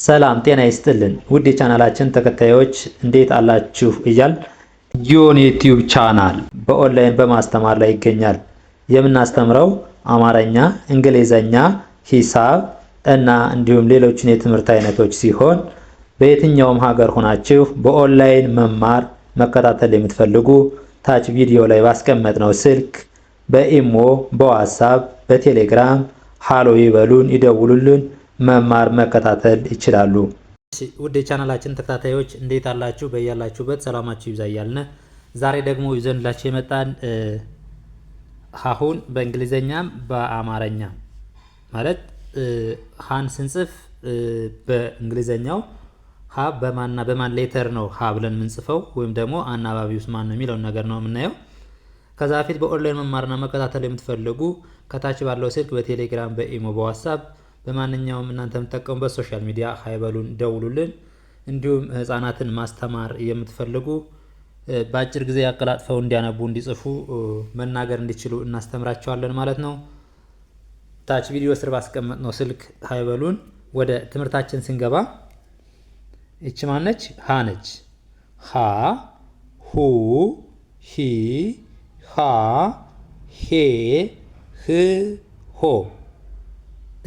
ሰላም ጤና ይስጥልን ውድ የቻናላችን ተከታዮች እንዴት አላችሁ እያል ጊዮን ዩቲዩብ ቻናል በኦንላይን በማስተማር ላይ ይገኛል። የምናስተምረው አማርኛ፣ እንግሊዘኛ፣ ሂሳብ እና እንዲሁም ሌሎችን የትምህርት አይነቶች ሲሆን በየትኛውም ሀገር ሆናችሁ በኦንላይን መማር መከታተል የምትፈልጉ ታች ቪዲዮ ላይ ባስቀመጥነው ስልክ በኢሞ፣ በዋትስአፕ፣ በቴሌግራም ሃሎ ይበሉን፣ ይደውሉልን፣ መማር መከታተል ይችላሉ። ውድ የቻናላችን ተከታታዮች እንዴት አላችሁ? በያላችሁበት ሰላማችሁ ይብዛ እያልን ዛሬ ደግሞ ይዘንላችሁ የመጣን ሀሁን በእንግሊዘኛም በአማርኛ ማለት ሃን ስንጽፍ በእንግሊዘኛው ሀ በማንና በማን ሌተር ነው ሀ ብለን የምንጽፈው ወይም ደግሞ አናባቢውስ ማን ነው የሚለውን ነገር ነው የምናየው። ከዛ በፊት በኦንላይን መማርና መከታተል የምትፈልጉ ከታች ባለው ስልክ በቴሌግራም በኢሞ በዋትስአፕ በማንኛውም እናንተ የምትጠቀሙበት ሶሻል ሚዲያ ሃይበሉን ደውሉልን። እንዲሁም ህፃናትን ማስተማር የምትፈልጉ በአጭር ጊዜ አቀላጥፈው እንዲያነቡ እንዲጽፉ መናገር እንዲችሉ እናስተምራቸዋለን ማለት ነው። ታች ቪዲዮ ስር ባስቀመጥነው ስልክ ሃይበሉን። ወደ ትምህርታችን ስንገባ እቺ ማነች? ሀ ነች። ሀ፣ ሁ፣ ሂ፣ ሃ፣ ሄ፣ ህ፣ ሆ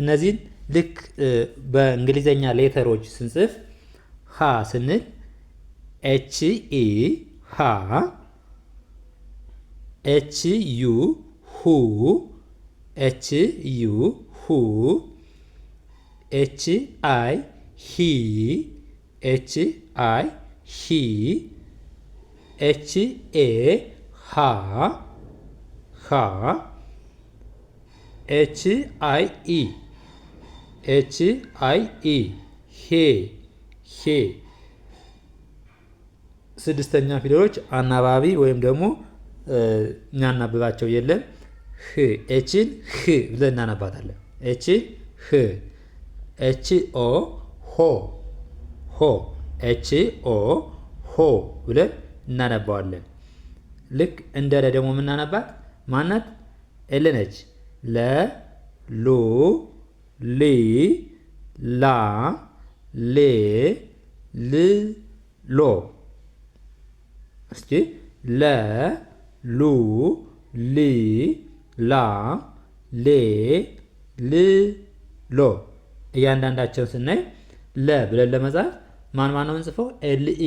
እነዚህን ልክ በእንግሊዘኛ ሌተሮች ስንጽፍ ሀ ስንል ኤች ኢ ሃ፣ ኤች ዩ ሁ፣ ኤች ዩ ሁ፣ ኤች አይ ሂ፣ ኤች አይ ሂ፣ ኤች ኤ ሃ ሃ፣ ኤች አይ ኢ ኤች አይ ኢ ሄ ሄ። ስድስተኛ ፊደሎች አናባቢ ወይም ደግሞ እናናብባቸው የለም። ህ ኤችን ህ ብለን እናነባታለን። ኤችን ህ፣ ኤች ኦ ሆ ሆ፣ ኤች ኦ ሆ ብለን እናነባዋለን። ልክ እንደ ለ ደግሞ የምናነባት ማናት? ኤል ነች። ለ ሉ ሊ ላ ሌ ል ሎ። እስኪ ለ ሉ ሊ ላ ሌ ል ሎ። እያንዳንዳቸውን ስናይ ለ ብለን ለመጻፍ ማን ማን ነው የምንጽፈው? ኤልኢ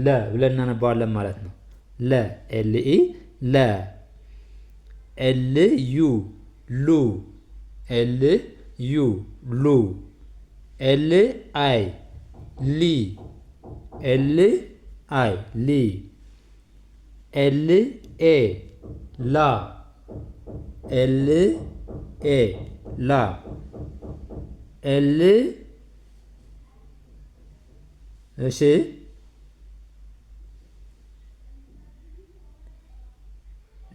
ለ ብለን እናነባዋለን ማለት ነው። ለ ኤልኢ ለ። ኤል ዩ ሉ ኤል ዩ ሉ። ኤል አይ ሊ ኤል አይ ሊ። ኤል ኤ ላ ኤል ኤ ላ። ኤል እሺ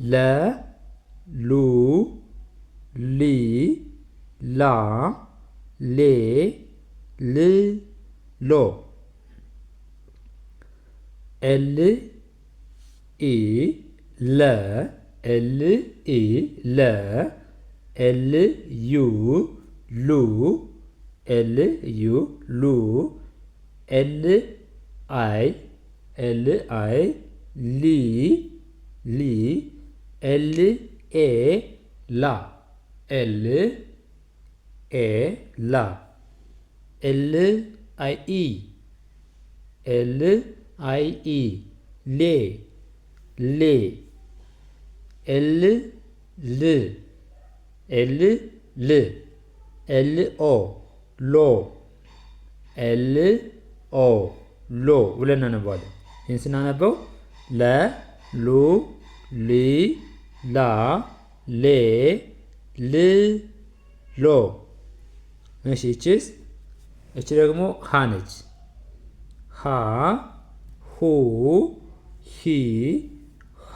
ለ ሉ ሊ ላ ሌ ል ሎ። ኤል ኢ ለ ኤል ኢ ለ። ኤል ዩ ሉ ኤል ዩ ሉ። ኤል አይ ሊ ሊ። ኤል ኤ ላ ኤል ኤ ላ። ኤል አይ ኢ ኤል አይ ኢ ሌ ሌ። ኤል ል ኤል ል። ኤል ኦ ሎ ኤል ኦ ሎ ብለን እናነባዋለን። ይህን ስናነበው ለ ሉ ሊ ላ ሌ ል ሎ። እሺ እቺስ? እቺ ደግሞ ሀ ነች። ሀ ሁ ሂ ሃ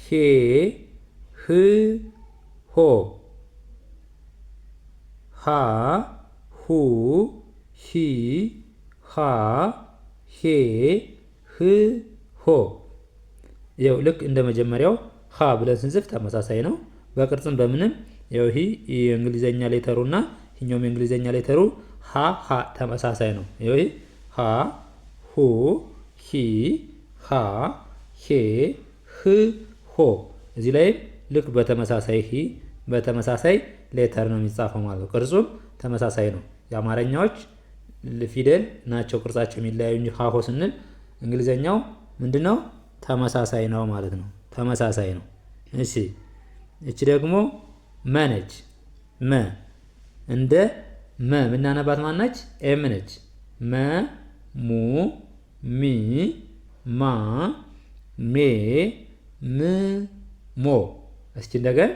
ሄ ህ ሆ። ሃ ሁ ሂ ሃ ሄ ህ ሆ። ይኸው ልክ እንደ መጀመሪያው ሀ ብለን ስንጽፍ ተመሳሳይ ነው። በቅርጽም በምንም ይሄ የእንግሊዘኛ ሌተሩና ይሄኛውም የእንግሊዘኛ ሌተሩ ሀ ተመሳሳይ ነው። ይሄ ሀ ሁ ሂ ሃ ሄ ህ ሆ እዚህ ላይ ልክ በተመሳሳይ በተመሳሳይ ሌተር ነው የሚጻፈው ማለት ነው። ቅርጹም ተመሳሳይ ነው። የአማርኛዎች ፊደል ናቸው ቅርጻቸው የሚለያዩ እንጂ ሀሆ ስንል እንግሊዘኛው ምንድነው? ተመሳሳይ ነው ማለት ነው። ተመሳሳይ ነው። እሺ እቺ ደግሞ መ ነች። መ እንደ መ ምናነባት ማናች? ኤም ነች። መ ሙ ሚ ማ ሜ ም ሞ እስኪ እንደገና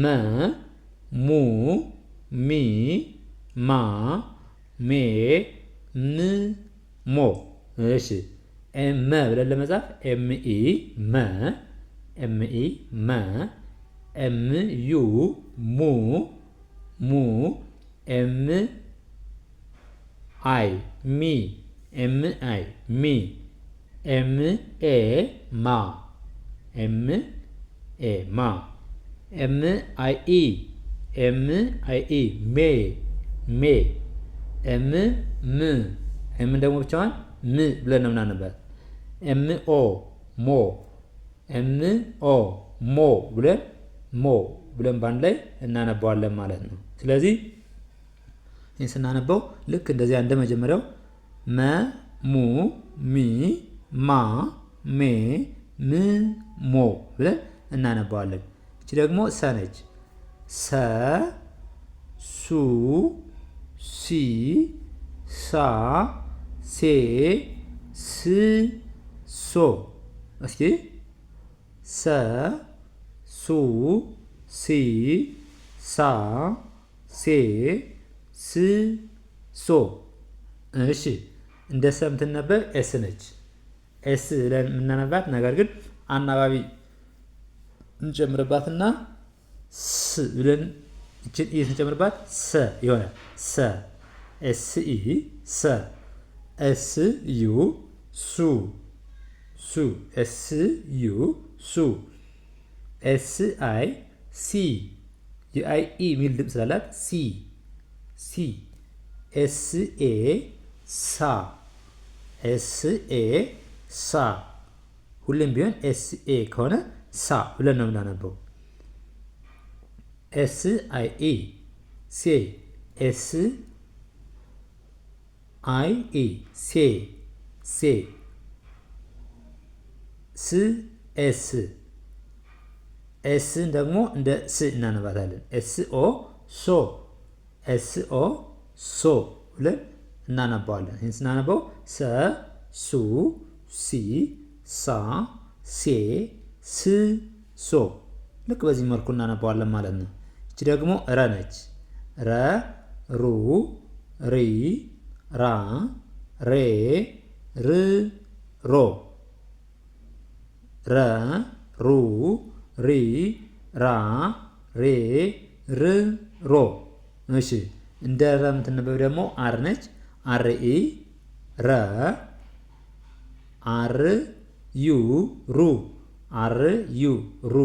መ ሙ ሚ ማ ሜ ም ሞ። እሺ መ ብለን ለመጻፍ ኤምኢ መ ኤምኢ መ ኤም ዩ ሙ ሙ ኤም አይ ሚ ኤም አይ ሚ ኤም ኤ ማ ኤም ኤ ማ ኤም አይ ኢ ኤም አይ ኢ ሜ ሜ ኤም ም ኤም ደግሞ ብቻዋን ም ብለን ነው ምናነባት። ኤም ኦ ሞ ኤም ኦ ሞ ብለን ባንድ ላይ እናነባዋለን ማለት ነው። ስለዚህ ይህን ስናነበው ልክ እንደዚያ እንደ መጀመሪያው መ ሙ ሚ ማ ሜ ም ሞ ብለን እናነባዋለን። እቺ ደግሞ ሰ ነች። ሰ ሱ ሲ ሳ ሴ ስ ሶ እስኪ ሰ ሱ ሲ ሳ ሴ ስ ሶ። እሺ እንደ ሰ የምትነበብ ኤስ ነች። ኤስ ብለን የምናነባት ነገር ግን አናባቢ እንጨምርባትና ስ ብለን እችን ኢ ስንጨምርባት ሰ ይሆናል። ሰ ኤስ ኢ ሰ ኤስ ዩ ሱ ሱ ኤስ ዩ ሱ ኤስ አይ ሲ የአይ ኢ የሚል ድምፅ ስላላት ሲ ሲ ኤስ ኤ ሳ ኤስ ኤ ሳ ሁሌም ቢሆን ኤስ ኤ ከሆነ ሳ ብለን ነው የምናነበው። ኤስ አይ ኢ ሴ ኤስ አይ ኢ ሴ ሴ ስ ኤስ ኤስን ደግሞ እንደ ስ እናነባታለን። ኤስ ኦ ሶ ኤስ ኦ ሶ ብለን እናነባዋለን። ይህን ስናነባው ሰ ሱ ሲ ሳ ሴ ስ ሶ ልክ በዚህ መልኩ እናነባዋለን ማለት ነው። እቺ ደግሞ ረ ነች። ረ ሩ ሪ ራ ሬ ር ሮ ረ ሩ ሪ ራ ሬ ር ሮ። እሺ እንደ ረ የምትነበብ ደግሞ አር ነች። አር ኢ ረ አር ዩ ሩ አር ዩ ሩ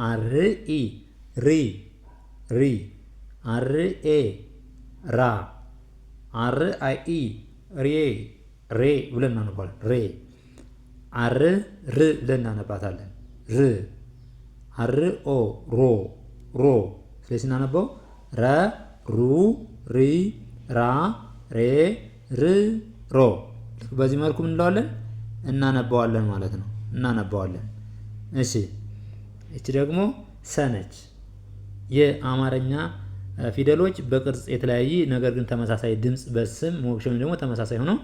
አር ኢ ሪ ሪ አር ኤ ራ አር አይ ኢ ሬ ሬ ብለን እናነባለን። ሬ አር ር ብለን እናነባታለን። ር አር ኦ ሮ ሮ። ስለዚህ ስናነበው ረ ሩ ሪ ራ ሬ ር ሮ። በዚህ መልኩ እንለዋለን እናነባዋለን ማለት ነው። እናነባዋለን። እሺ እቺ ደግሞ ሰ ነች። የአማርኛ ፊደሎች በቅርጽ የተለያየ ነገር ግን ተመሳሳይ ድምፅ በስም ሞክሽን ደግሞ ተመሳሳይ ሆነው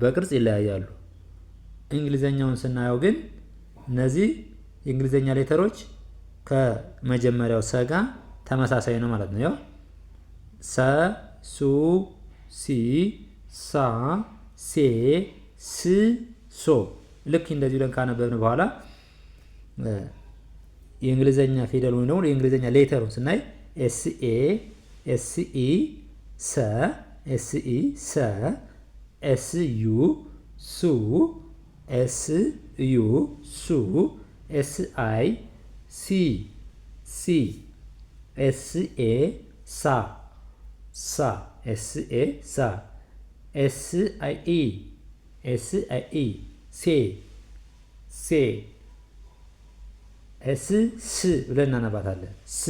በቅርጽ ይለያያሉ። እንግሊዘኛውን ስናየው ግን እነዚህ የእንግሊዘኛ ሌተሮች ከመጀመሪያው ሰ ጋር ተመሳሳይ ነው ማለት ነው። ያው ሰ ሱ ሲ ሳ ሴ ስ ሶ ልክ እንደዚህ ብለን ካነበብን በኋላ የእንግሊዘኛ ፊደል ወይም ደግሞ የእንግሊዘኛ ሌተሩን ስናይ ኤስኤ ኤስኢ ሰ ኤስኢ ሰ ኤስዩ ሱ ኤስዩ ሱ ኤስአይ ሲ ሲ ኤስኤ ሳ ሳ ኤስኤ ሳ ኤስአይኢ ኤስአይኢ ሴ ሴ ኤስ ስ ብለን እናነባታለን። ስ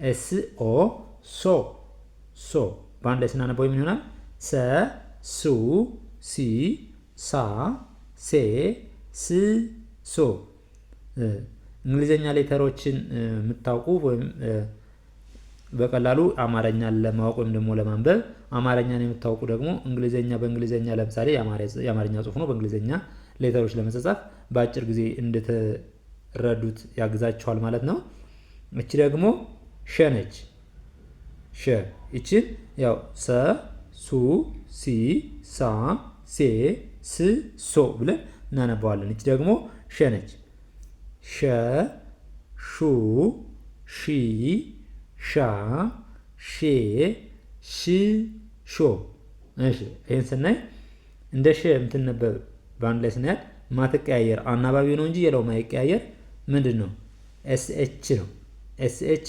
ኤስ ኦ ሶ ሶ በአንድ ላይ ስናነባው ምን ይሆናል? ሰ ሱ ሲ ሳ ሴ ስ ሶ። እንግሊዘኛ ሌተሮችን የምታውቁ ወይም በቀላሉ አማርኛን ለማወቅ ወይም ደግሞ ለማንበብ አማርኛን የምታውቁ ደግሞ እንግሊዘኛ በእንግሊዘኛ ለምሳሌ የአማርኛ ጽሑፍ ነው በእንግሊዘኛ ሌተሮች ለመጻፍ በአጭር ጊዜ እንድትረዱት ያግዛችኋል ማለት ነው። እቺ ደግሞ ሸ ነች። ሸ እቺ ያው ሰ ሱ ሲ ሳ ሴ ስ ሶ ብለን እናነባዋለን። እቺ ደግሞ ሸ ነች። ሸ ሹ ሺ ሻ ሼ ሽ ሾ። እሺ ይሄን ስናይ እንደ ሸ የምትነበብ በአንድ ላይ ስናያት ማትቀያየር አናባቢ ነው እንጂ የለው ማይቀያየር ምንድን ነው? ኤስኤች ነው። ኤስኤች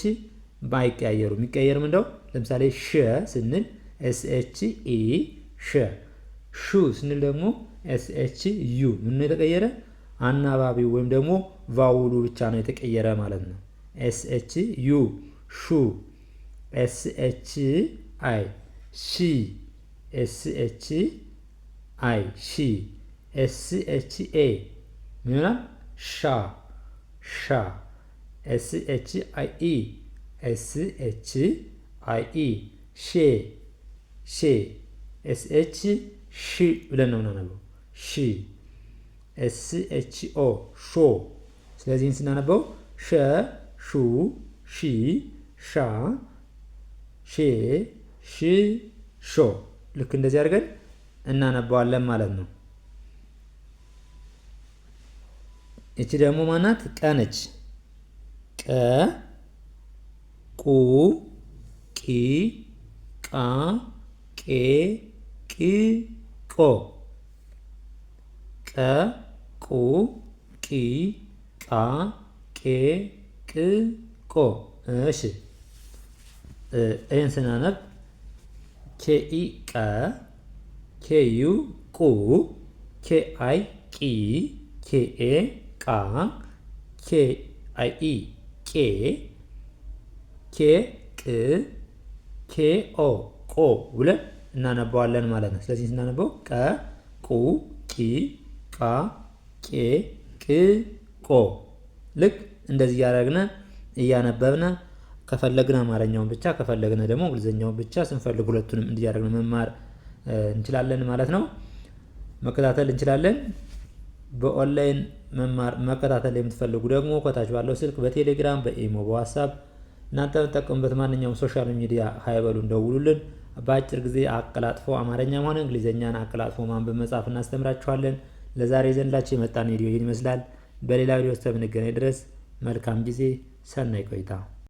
ባይቀያየሩ የሚቀያየር ምንድነው? ለምሳሌ ሸ ስንል ኤስኤች ኢ ሸ፣ ሹ ስንል ደግሞ ኤስኤች ዩ። ምን ነው የተቀየረ? አናባቢው ወይም ደግሞ ቫውሉ ብቻ ነው የተቀየረ ማለት ነው። ኤስኤች ዩ ሹ፣ ኤስኤች አይ ሺ፣ ኤስኤች አይ ሺ፣ ኤስኤች ኤ ምን ይሆናል? ሻ ሻ፣ ኤስኤች አይ ኢ ኤስኤች አይ ኢ ሼ ሼ፣ ኤስኤች ሺ ብለን ነው የምናነበው ሺ፣ ኤስኤች ኦ ሾ። ስለዚህን ስናነበው ሸ ሹ ሺ ሻ ሼ ሽ ሾ። ልክ እንደዚህ አድርገን እናነባዋለን ማለት ነው። እቺ ደግሞ ማናት? ቀ ነች። ቀ ቁ ቂ ቃ ቄ ቅ ቆ። ቀ ቁ ቂ ቃ ቄ ቅ ቆ። እሺ ይህን ስናነብ ኬኢ ቀ ኬዩ ቁ ኬአይ ቂ ኬኤ ቃ ኬአይኢ ቄ ኬ ቅ ኬኦ ቆ ብለን እናነባዋለን ማለት ነው። ስለዚህ ስናነበው ቀ ቁ ቂ ቃ ቄ ቅ ቆ። ልክ እንደዚህ እያደረግን እያነበብን ከፈለግን አማርኛውን ብቻ ከፈለግን ደግሞ እንግሊዝኛውን ብቻ ስንፈልግ ሁለቱንም እንዲያደርግን መማር እንችላለን ማለት ነው። መከታተል እንችላለን። በኦንላይን መማር መከታተል የምትፈልጉ ደግሞ ከታች ባለው ስልክ በቴሌግራም በኢሞ በዋትስአፕ እናንተ የምትጠቀሙበት ማንኛውም ሶሻል ሚዲያ ሀይበሉን ደውሉልን። በአጭር ጊዜ አቀላጥፎ አማርኛም ሆነ እንግሊዝኛን አቀላጥፎ ማንበብ መጻፍ እናስተምራችኋለን። ለዛሬ ዘንላችሁ የመጣን ቪዲዮ ይህን ይመስላል። በሌላ ቪዲዮ እስከምንገናኝ ድረስ መልካም ጊዜ፣ ሰናይ ቆይታ